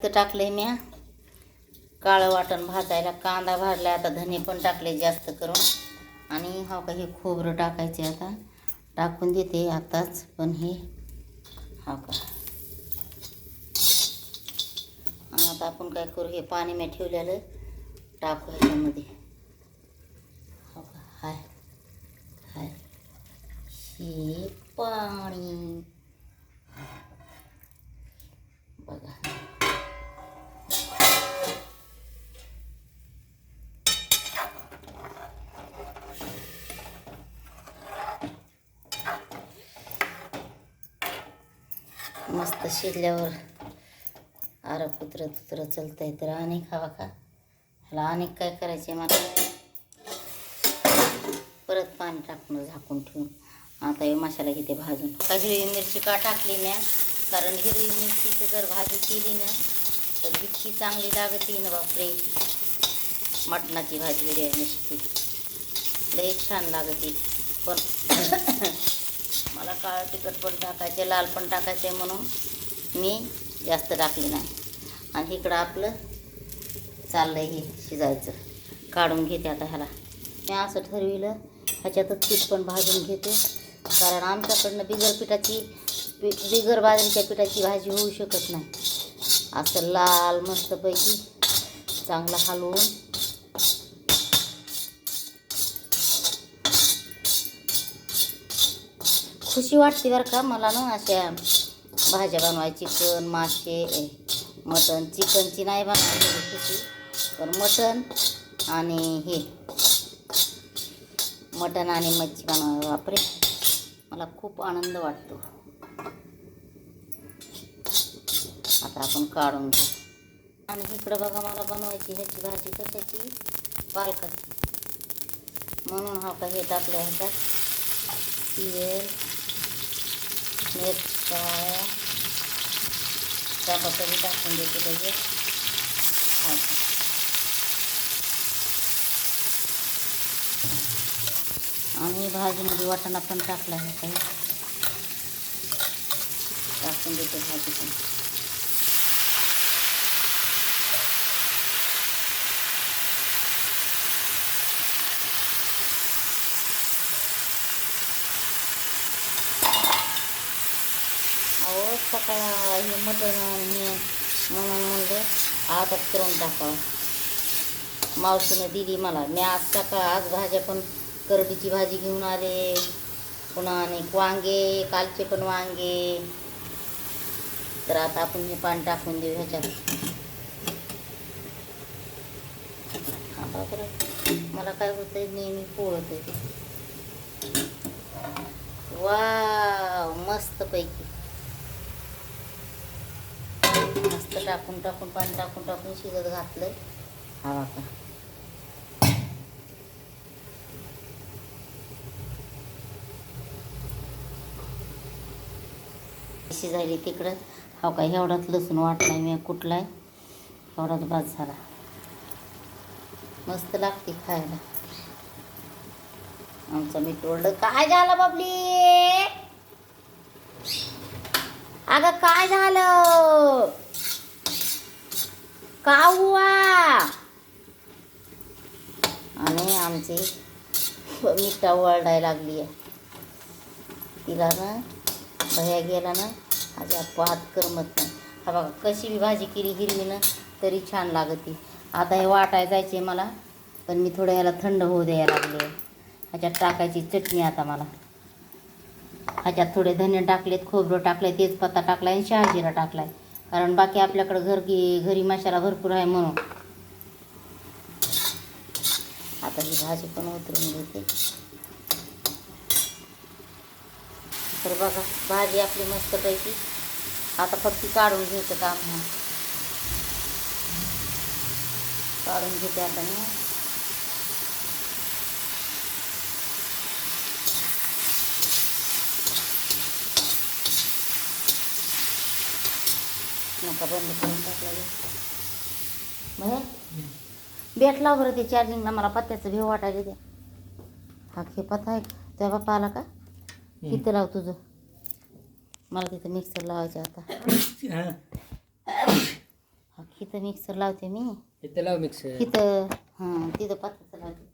तर टाकले मी काळं वाटण भाजायला, कांदा भाजला, आता धने पण टाकले जास्त करून. आणि हा का हे खोबरं टाकायचे, आता टाकून देते आताच. पण हे हा का आणि आता आपण काय करू, हे पाणी मी ठेवलेलं टाकू ह्याच्यामध्ये. हो का हाय हाय हे पाणी बघा. मस्त शिजल्यावर आरपुत्र तुत्र चलतंय. तर अनेक हवा का ह्याला अनेक काय करायचे, मला परत पाणी टाकणं झाकून ठेवून. आता हे मसाला घेते भाजून. हिरवी मिरची का टाकली मी, कारण हिरवी मिरचीची जर भाजी केली ना तर इतकी चांगली लागते ना बापरे. मटणाची भाजी हिरव्या मिरची लई छान लागते. पण मला काळं तिखट पण टाकायचे, लाल पण टाकायचे, म्हणून मी जास्त टाकली नाही. आणि इकडं आपलं चाललं हे शिजायचं. काढून घेते आता ह्याला. मी असं ठरविलं ह्याच्यातच पीठ पण भाजून घेते, कारण आमच्याकडनं बिगर बाजरीच्या पिठाची भाजी होऊ शकत नाही. असं लाल मस्तपैकी चांगलं हलवून खुशी वाटते बरं का मला ना अशा भाज्या बनवायची. चिकन, मासे, मटण. चिकनची नाही बनवायची खुशी, पण मटण आणि मटण आणि मच्छी बनवायला बापरे मला खूप आनंद वाटतो. आता आपण काढून घेऊ. आणि इकडं बघा, मला बनवायची ह्याची भाजी कशाची, पालकाची. म्हणून हा का हे टाकलं ह्याच्यात तेल, मिरच्या, टमाटर टाकून देते लगेच. हा आणि भाजीमध्ये वाटाणा पण टाकला आहे, काही टाकून देते भाजी पण. अहो सकाळ हे मटण हे म्हणून म्हणजे आताच करून टाकावं. मावशीनं दिली मला. मी आज भाज्या पण करडीची भाजी घेऊन आले, पुन्हा आणि वांगे, कालचे पण वांगे. तर आता आपण हे पाणी टाकून देऊ ह्याच्यात. मला काय होतंय, नेहमी पोळतंय ते. वाव मस्तपैकी मस्त टाकून पाणी शिजत घातलं. हा का शिजायली तिकडं. हा काय एवढाच लसूण वाटलाय मी, कुठलाय एवढाच भात झाला. मस्त लागते खायला. आमचं मीठ ओरडं. काय झालं बाबली, अगं काय झालं, का हुआ. आणि आमची मिठा ओरडायला लागली आहे. तिला ना भया गेला ना अजिबात करमत नाही. हा बघा कशी बी भाजी केली हिरवीनं तरी छान लागते. आता हे वाटायला जायचे मला, पण मी थोडं ह्याला थंड होऊ द्यायला लागले. ह्याच्यात टाकायची चटणी आता मला. ह्याच्यात थोडे धने टाकलेत, खोबरं टाकले, तेजपत्ता टाकलाय आणि शहाजिरा टाकलाय, कारण बाकी आपल्याकडं घरी मसाला भरपूर आहे म्हणून. आता ही भाजी पण उतरून घेते. तर बघा भाजी आपली मस्तपैकी. आता फक्त काढून घ्यायचं काम आहे. काढून घेते आता मी. नका बंद करून टाकलं भया. भेटला बरं ते चार्जिंगला. मला पत्त्याचं भेव वाटायला द्या. हा हे पत्ता आहे त्या बाप्पा आला का, किती लाव तुझं. मला तिथं मिक्सर लावायचं आता. इथं मिक्सर लावते मी. इथे लाव मिक्सर. तिथं हां तिथं पाताचं लावते.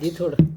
दे थोडं.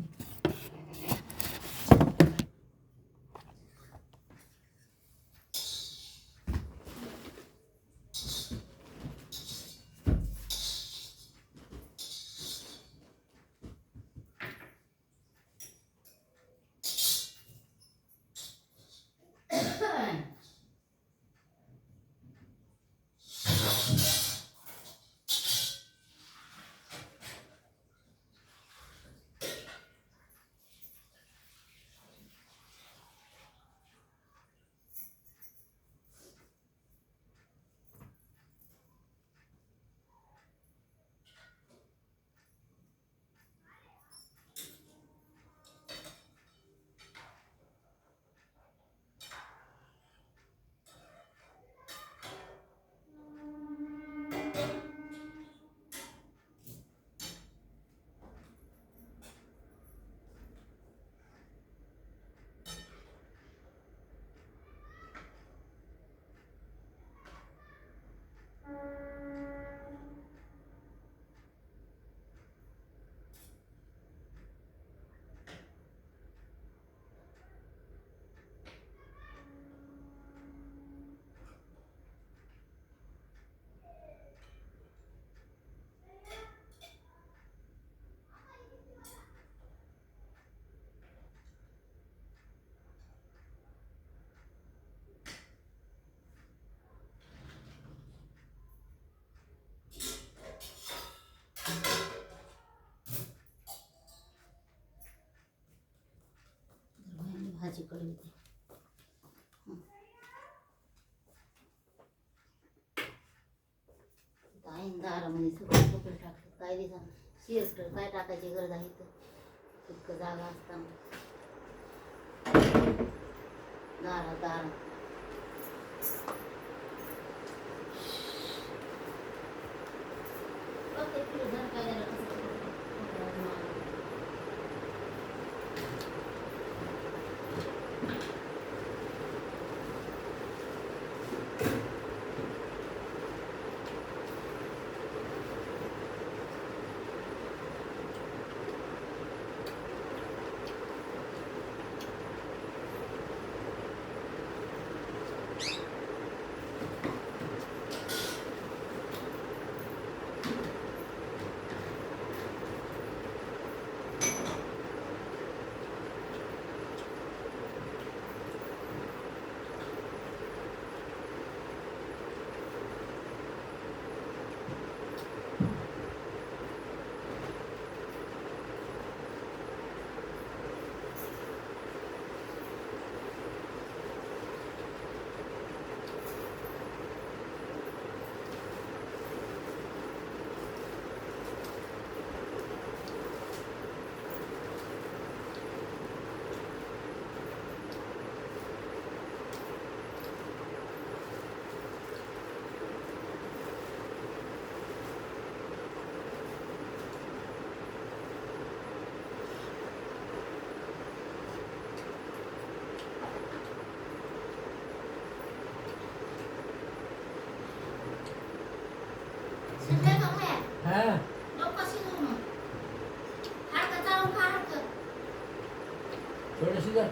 भाजी कढवते. दारामध्ये सगळं कपडे टाकतात. काय दिसा शिरट काय टाकायची गरज आहे तर इतकं जागा असताना दारा दार थोडं शिजा.